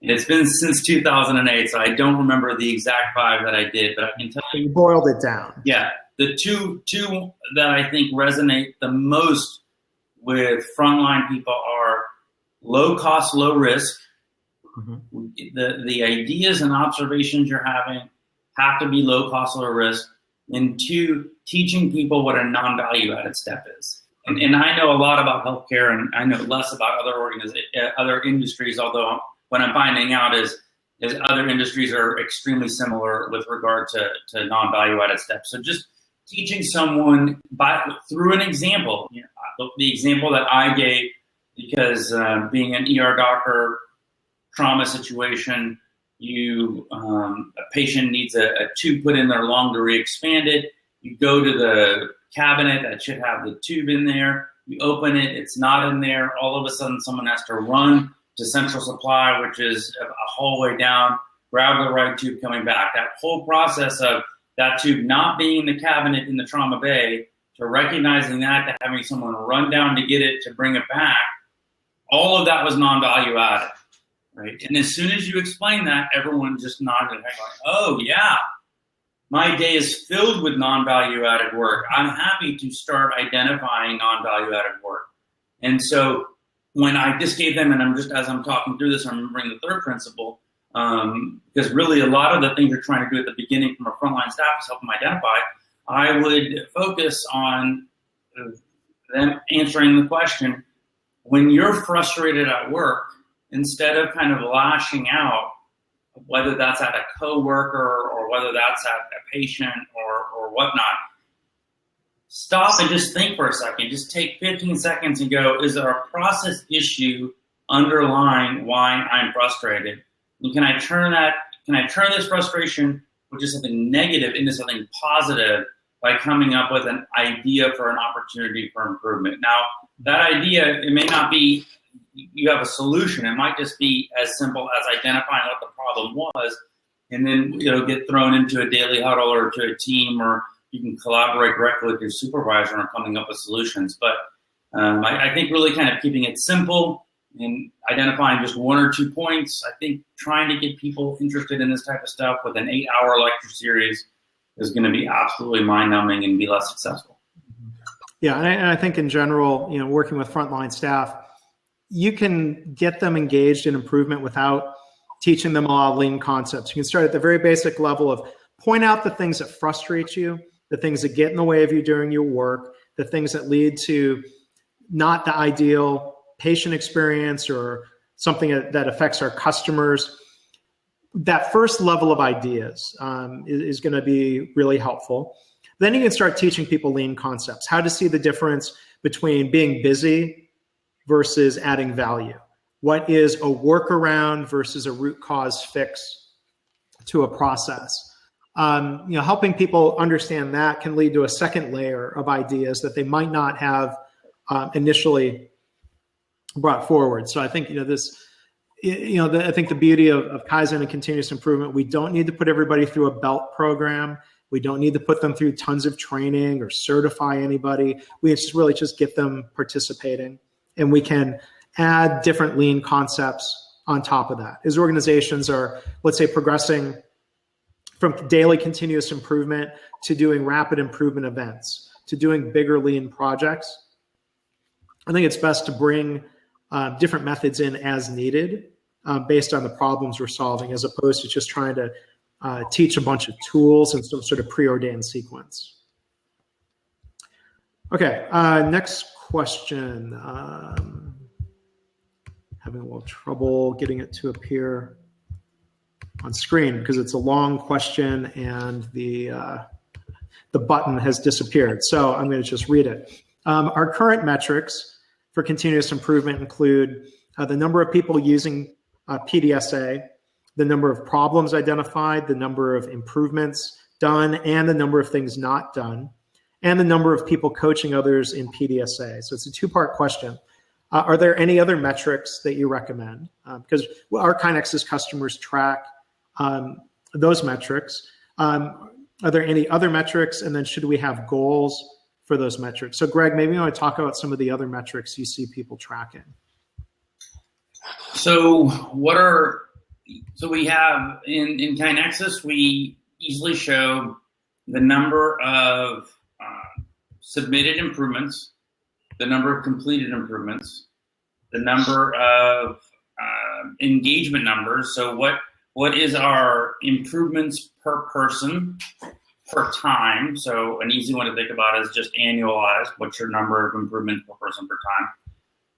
And it's been since 2008, so I don't remember the exact 5 that I did, but I can tell you. You boiled it down. Yeah. The two that I think resonate the most with frontline people are low cost, low risk. Mm-hmm. The ideas and observations you're having have to be low cost, low risk. And 2, teaching people what a non-value added step is. And I know a lot about healthcare, and I know less about other industries. Although what I'm finding out is other industries are extremely similar with regard to non-value added steps. So just teaching someone through an example, the example that I gave, because being an ER doctor, trauma situation, a patient needs a tube put in their lung to re-expand it. You go to the cabinet that should have the tube in there. You open it, it's not in there. All of a sudden, someone has to run to central supply, which is a hallway down, grab the right tube coming back. That whole process of that tube not being in the cabinet in the trauma bay, to recognizing that, to having someone run down to get it, to bring it back, all of that was non-value added, right? And as soon as you explain that, everyone just nodded their head like, oh yeah, my day is filled with non-value added work. I'm happy to start identifying non-value added work. And so when I just gave them, and as I'm talking through this, I'm remembering the third principle, because really a lot of the things you're trying to do at the beginning from a frontline staff is help them identify. I would focus on them answering the question, when you're frustrated at work, instead of kind of lashing out, whether that's at a coworker or whether that's at a patient or whatnot, stop and just think for a second. Just take 15 seconds and go, is there a process issue underlying why I'm frustrated? And can I turn this frustration, which is something negative, into something positive by coming up with an idea for an opportunity for improvement? Now, that idea, it may not be you have a solution. It might just be as simple as identifying what the problem was, and then get thrown into a daily huddle or to a team, or you can collaborate directly with your supervisor on coming up with solutions. But I think really kind of keeping it simple and identifying just one or 2 points. I think trying to get people interested in this type of stuff with an 8-hour lecture series is going to be absolutely mind-numbing and be less successful. Yeah, and I think in general, working with frontline staff, you can get them engaged in improvement without teaching them a lot of lean concepts. You can start at the very basic level of point out the things that frustrate you, the things that get in the way of you during your work, the things that lead to not the ideal patient experience or something that affects our customers. That first level of ideas is going to be really helpful. Then you can start teaching people lean concepts, how to see the difference between being busy versus adding value. What is a workaround versus a root cause fix to a process? Helping people understand that can lead to a second layer of ideas that they might not have initially brought forward. So I think I think the beauty of Kaizen and continuous improvement, we don't need to put everybody through a belt program. We don't need to put them through tons of training or certify anybody. We just get them participating, and we can add different lean concepts on top of that. As organizations are, let's say, progressing from daily continuous improvement to doing rapid improvement events, to doing bigger lean projects, I think it's best to bring different methods in as needed based on the problems we're solving, as opposed to just trying to teach a bunch of tools in some sort of preordained sequence. Okay, next question. Having a little trouble getting it to appear on screen because it's a long question and the button has disappeared. So I'm going to just read it. Our current metrics for continuous improvement include the number of people using PDSA, the number of problems identified, the number of improvements done, and the number of things not done, and the number of people coaching others in PDSA. So it's a two-part question. Are there any other metrics that you recommend? Because our KaiNexus customers track those metrics. Are there any other metrics? And then should we have goals for those metrics? So Greg, maybe you want to talk about some of the other metrics you see people tracking. So we have in KaiNexus, we easily show the number of submitted improvements, the number of completed improvements, the number of engagement numbers. So what is our improvements per person per time. So an easy one to think about is just annualized. What's your number of improvements per person per time?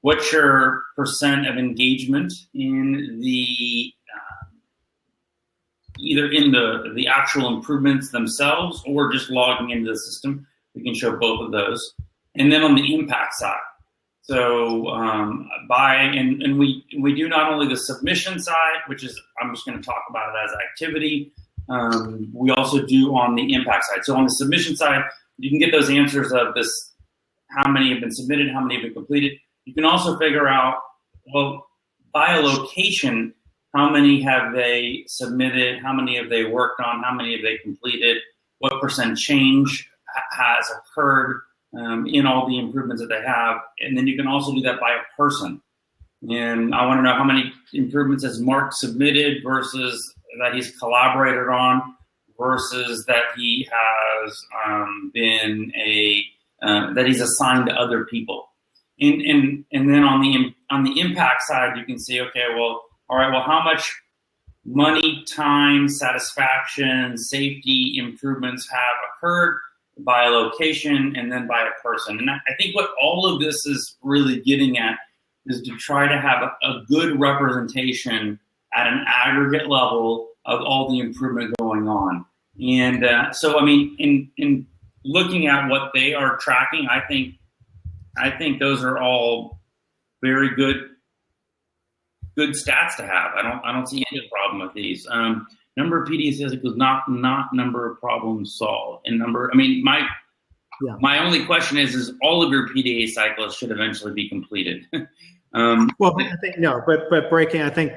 What's your percent of engagement in the either in the actual improvements themselves or just logging into the system? We can show both of those. And then on the impact side. So and we do not only the submission side, which is, I'm just going to talk about it as activity. We also do on the impact side. So on the submission side, you can get those answers of this, how many have been submitted, how many have been completed. You can also figure out, well, by a location, how many have they submitted, how many have they worked on, how many have they completed, what percent change has occurred in all the improvements that they have. And then you can also do that by a person. And I want to know how many improvements has Mark submitted versus that he's collaborated on versus that he has that he's assigned to other people. And then on the impact side, you can see, okay, well, all right, well, how much money, time, satisfaction, safety improvements have occurred by a location and then by a person. And I think what all of this is really getting at is to try to have a good representation at an aggregate level of all the improvement going on. And so, I mean, in looking at what they are tracking, I think those are all very good stats to have. I don't see any problem with these. Number of PDA cycles equals not number of problems solved. And my only question is all of your PDA cycles should eventually be completed. Well, I think no, but breaking, I think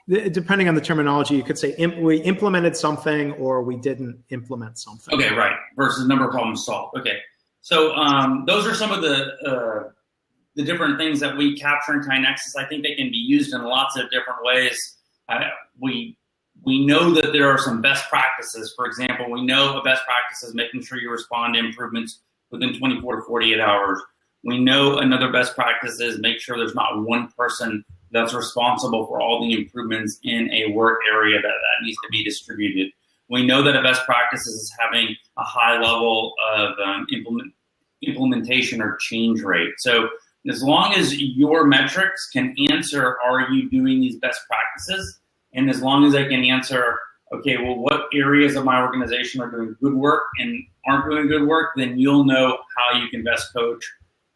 depending on the terminology, you could say we implemented something or we didn't implement something. Okay, right. Versus number of problems solved. Okay, so those are some of the different things that we capture in KaiNexus. I think they can be used in lots of different ways. We know that there are some best practices. For example, we know a best practice is making sure you respond to improvements within 24 to 48 hours. We know another best practice is make sure there's not one person that's responsible for all the improvements in a work area that needs to be distributed. We know that a best practice is having a high level of implementation or change rate. So as long as your metrics can answer, are you doing these best practices? And as long as I can answer, okay, well, what areas of my organization are doing good work and aren't doing good work, then you'll know how you can best coach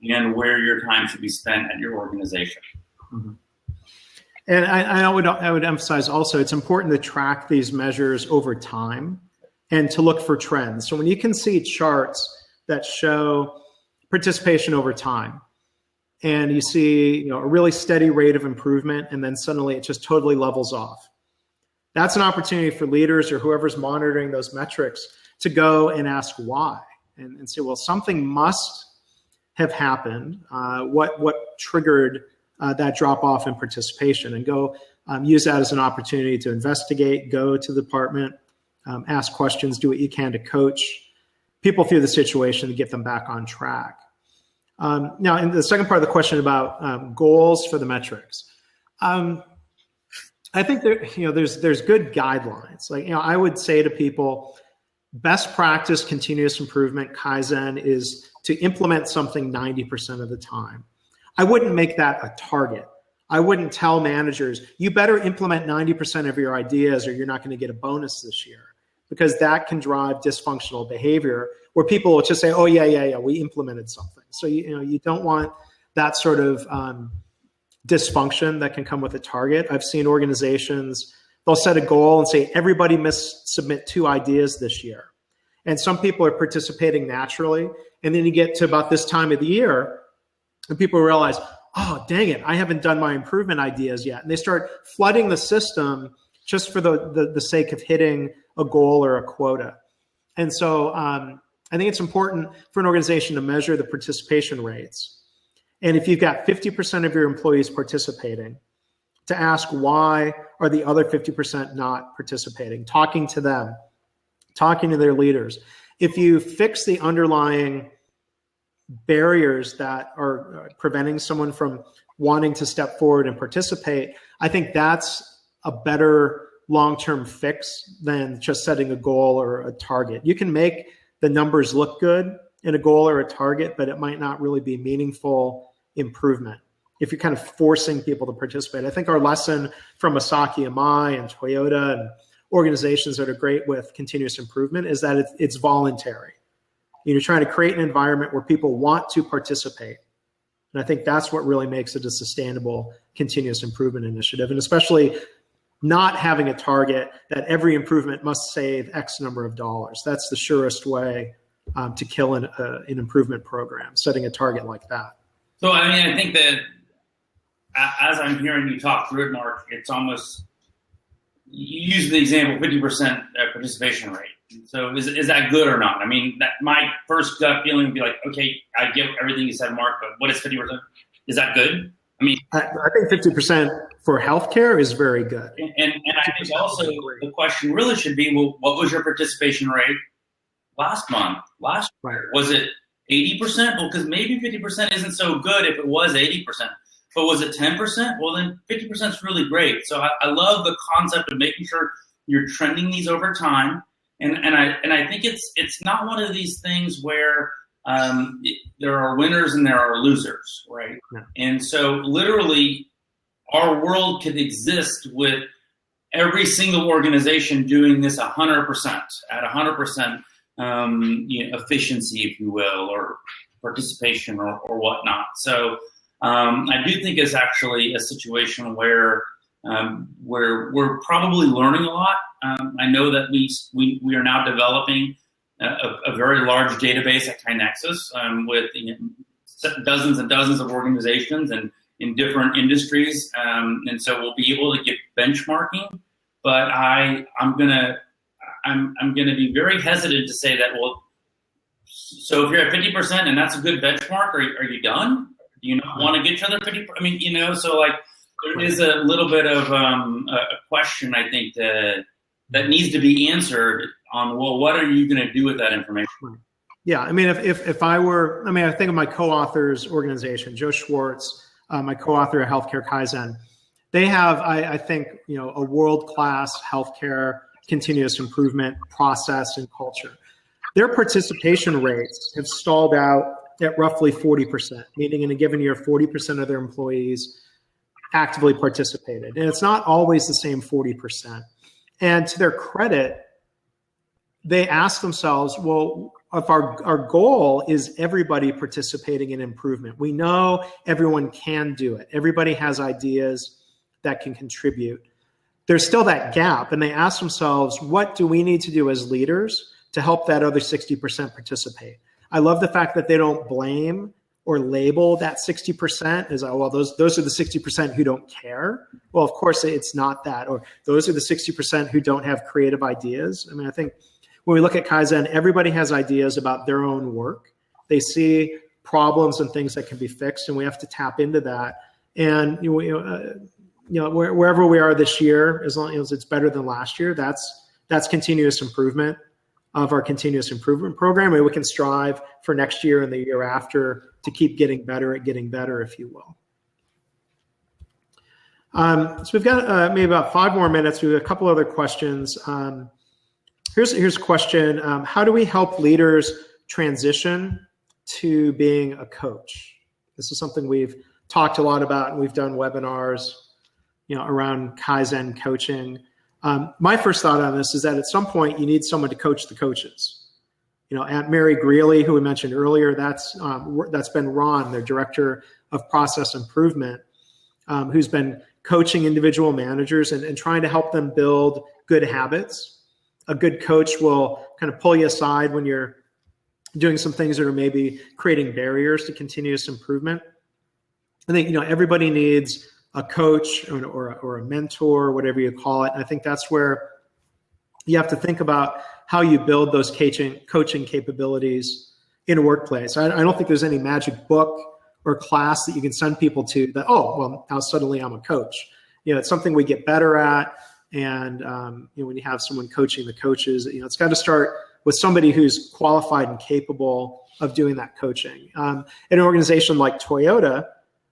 and where your time should be spent at your organization. Mm-hmm. And I would emphasize also, it's important to track these measures over time and to look for trends. So when you can see charts that show participation over time, and you see, a really steady rate of improvement, and then suddenly it just totally levels off. That's an opportunity for leaders or whoever's monitoring those metrics to go and ask why, and say, well, something must have happened. What triggered that drop off in participation? And go use that as an opportunity to investigate, go to the department, ask questions, do what you can to coach people through the situation to get them back on track. Now, in the second part of the question about goals for the metrics, I think there's good guidelines. Like, I would say to people, best practice continuous improvement, Kaizen, is to implement something 90% of the time. I wouldn't make that a target. I wouldn't tell managers, you better implement 90% of your ideas or you're not going to get a bonus this year, because that can drive dysfunctional behavior where people will just say, oh, yeah, we implemented something. So, you don't want that sort of dysfunction that can come with a target. I've seen organizations, they'll set a goal and say, everybody must submit 2 ideas this year. And some people are participating naturally. And then you get to about this time of the year and people realize, oh, dang it, I haven't done my improvement ideas yet. And they start flooding the system just for the sake of hitting a goal or a quota. And so I think it's important for an organization to measure the participation rates. And if you've got 50% of your employees participating, to ask why are the other 50% not participating, talking to them, talking to their leaders. If you fix the underlying barriers that are preventing someone from wanting to step forward and participate, I think that's a better long-term fix than just setting a goal or a target. You can make the numbers look good in a goal or a target, but it might not really be meaningful improvement if you're kind of forcing people to participate. I think our lesson from Masaki Amai and Toyota and organizations that are great with continuous improvement is that it's voluntary. You're trying to create an environment where people want to participate. And I think that's what really makes it a sustainable continuous improvement initiative. And especially not having a target that every improvement must save X number of dollars. That's the surest way to kill an improvement program, setting a target like that. So, I mean, I think that as I'm hearing you talk through it, Mark, it's almost, you use the example 50% participation rate. So is that good or not? I mean, my first gut feeling would be like, okay, I get everything you said, Mark, but what is 50%? Is that good? I mean, I think 50% for healthcare is very good. And I think also the question really should be, well, what was your participation rate last month, last year? Right. Was it 80%? Well, because maybe 50% isn't so good if it was 80%. But was it 10%? Well, then 50% is really great. So I love the concept of making sure you're trending these over time. And I think it's not one of these things where there are winners and there are losers, right? Yeah. And so literally our world could exist with every single organization doing this 100%, at 100% efficiency, if you will, or participation or whatnot. So I do think it's actually a situation where we're probably learning a lot. I know that we are now developing a very large database at KaiNexus with dozens and dozens of organizations and in different industries, and so we'll be able to get benchmarking. But I'm gonna be very hesitant to say that. Well, so if you're at 50% and that's a good benchmark, are you done? Do you not want to get to other 50%? I mean, so like there is a little bit of a question, I think, that needs to be answered on, well, what are you going to do with that information? Yeah, I mean, if I were, I think of my co-authors organization, Joe Schwartz, my co-author of Healthcare Kaizen. They have, I think, a world-class healthcare continuous improvement process and culture. Their participation rates have stalled out at roughly 40%, meaning in a given year, 40% of their employees actively participated. And it's not always the same 40%. And to their credit, they ask themselves, well, if our goal is everybody participating in improvement, we know everyone can do it. Everybody has ideas that can contribute. There's still that gap. And they ask themselves, what do we need to do as leaders to help that other 60% participate? I love the fact that they don't blame or label that 60% as, oh, well, those are the 60% who don't care. Well, of course, it's not that. Or those are the 60% who don't have creative ideas. I think when we look at Kaizen, everybody has ideas about their own work. They see problems and things that can be fixed, and we have to tap into that. And wherever we are this year, as long as it's better than last year, that's continuous improvement of our continuous improvement program. And we can strive for next year and the year after to keep getting better at getting better, if you will. So we've got maybe about 5 more minutes. We have a couple other questions. Here's a question. How do we help leaders transition to being a coach? This is something we've talked a lot about, and we've done webinars, around Kaizen coaching. My first thought on this is that at some point you need someone to coach the coaches. At Mary Greeley, who we mentioned earlier, that's been Ron, their director of process improvement, who's been coaching individual managers and trying to help them build good habits. A good coach will kind of pull you aside when you're doing some things that are maybe creating barriers to continuous improvement. I think, everybody needs a coach or a mentor, whatever you call it. And I think that's where you have to think about how you build those coaching capabilities in a workplace. I don't think there's any magic book or class that you can send people to that, oh, well, now suddenly I'm a coach. It's something we get better at. And when you have someone coaching the coaches, it's got to start with somebody who's qualified and capable of doing that coaching. In an organization like Toyota,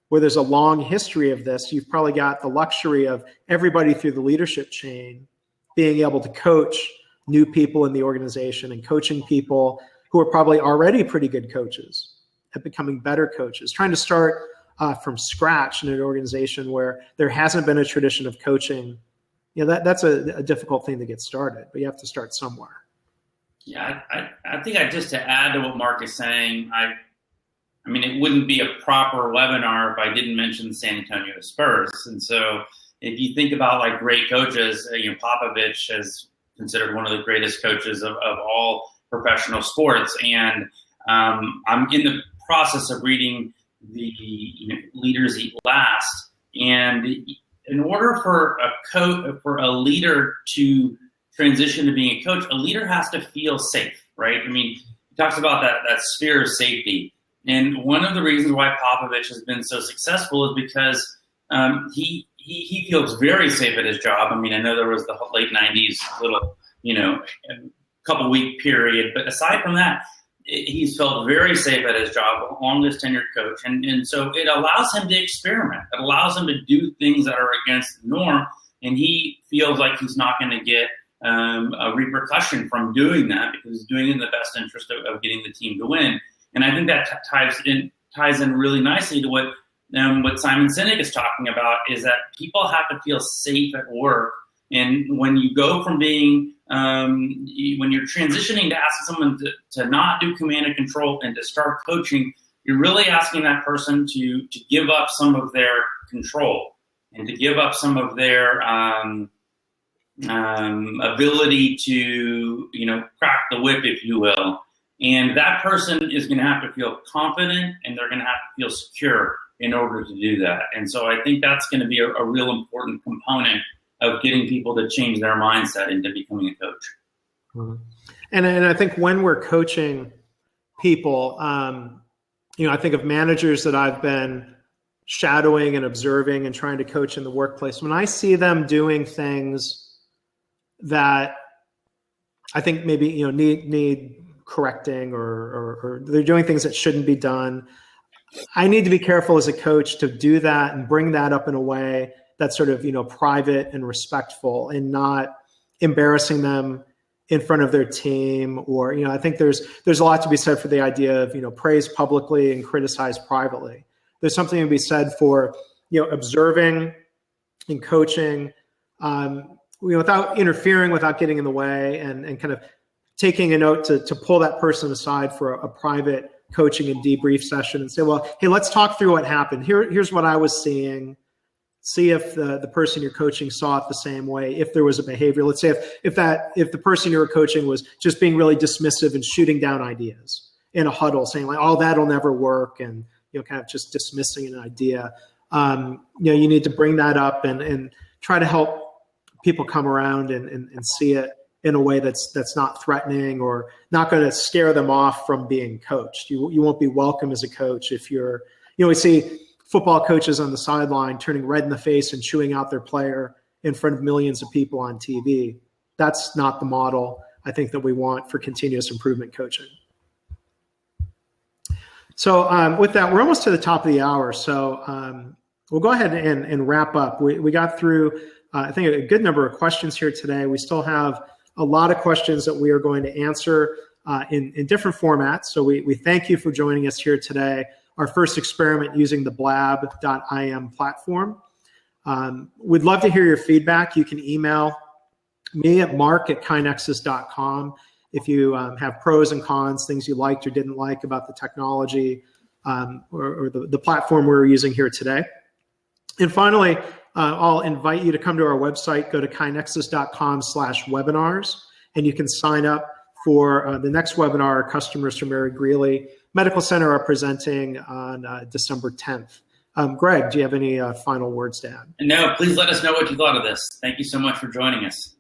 where there's a long history of this, you've probably got the luxury of everybody through the leadership chain being able to coach new people in the organization and coaching people who are probably already pretty good coaches at becoming better coaches, trying to start from scratch in an organization where there hasn't been a tradition of coaching. That's a difficult thing to get started, but you have to start somewhere. Yeah, I think just to add to what Mark is saying, I mean, it wouldn't be a proper webinar if I didn't mention the San Antonio Spurs. And so if you think about like great coaches, Popovich is considered one of the greatest coaches of all professional sports. And I'm in the process of reading the Leaders Eat Last. And in order for a leader to transition to being a coach, a leader has to feel safe, right? I mean, he talks about that sphere of safety. And one of the reasons why Popovich has been so successful is because he feels very safe at his job. I mean, I know there was the late 90s little, couple week period, but aside from that, he's felt very safe at his job, longest tenured coach. And so it allows him to experiment. It allows him to do things that are against the norm. And he feels like he's not going to get a repercussion from doing that because he's doing it in the best interest of getting the team to win. And I think that ties in really nicely to what Simon Sinek is talking about, is that people have to feel safe at work. And when you go from being, when you're transitioning to asking someone to not do command and control and to start coaching, you're really asking that person to give up some of their control and to give up some of their ability to, crack the whip, if you will. And that person is going to have to feel confident and they're going to have to feel secure in order to do that. And so I think that's going to be a real important component of getting people to change their mindset into becoming a coach. Mm-hmm. And I think when we're coaching people, I think of managers that I've been shadowing and observing and trying to coach in the workplace. When I see them doing things that I think maybe need correcting or they're doing things that shouldn't be done, I need to be careful as a coach to do that and bring that up in a way that's sort of private and respectful and not embarrassing them in front of their team. Or I think there's a lot to be said for the idea of praise publicly and criticize privately. There's something to be said for observing and coaching without interfering, without getting in the way, and kind of taking a note to pull that person aside for a private coaching and debrief session and say, well, hey, let's talk through what happened. Here's what I was seeing. See if the person you're coaching saw it the same way. If there was a behavior, let's say if the person you were coaching was just being really dismissive and shooting down ideas in a huddle, saying like, oh, that'll never work, and kind of just dismissing an idea. You need to bring that up and try to help people come around and see it in a way that's not threatening or not going to scare them off from being coached. You won't be welcome as a coach if you're, we see football coaches on the sideline turning red in the face and chewing out their player in front of millions of people on TV. That's not the model I think that we want for continuous improvement coaching. So with that, we're almost to the top of the hour. So we'll go ahead and wrap up. We got through, I think, a good number of questions here today. We still have a lot of questions that we are going to answer in different formats. So we thank you for joining us here today. Our first experiment using the blab.im platform. We'd love to hear your feedback. You can email me at mark@kainexus.com if you have pros and cons, things you liked or didn't like about the technology or the platform we're using here today. And finally, I'll invite you to come to our website, go to kainexus.com/webinars, and you can sign up for the next webinar. Our customers from Mary Greeley Medical Center are presenting on December 10th. Greg, do you have any final words to add? No, please let us know what you thought of this. Thank you so much for joining us.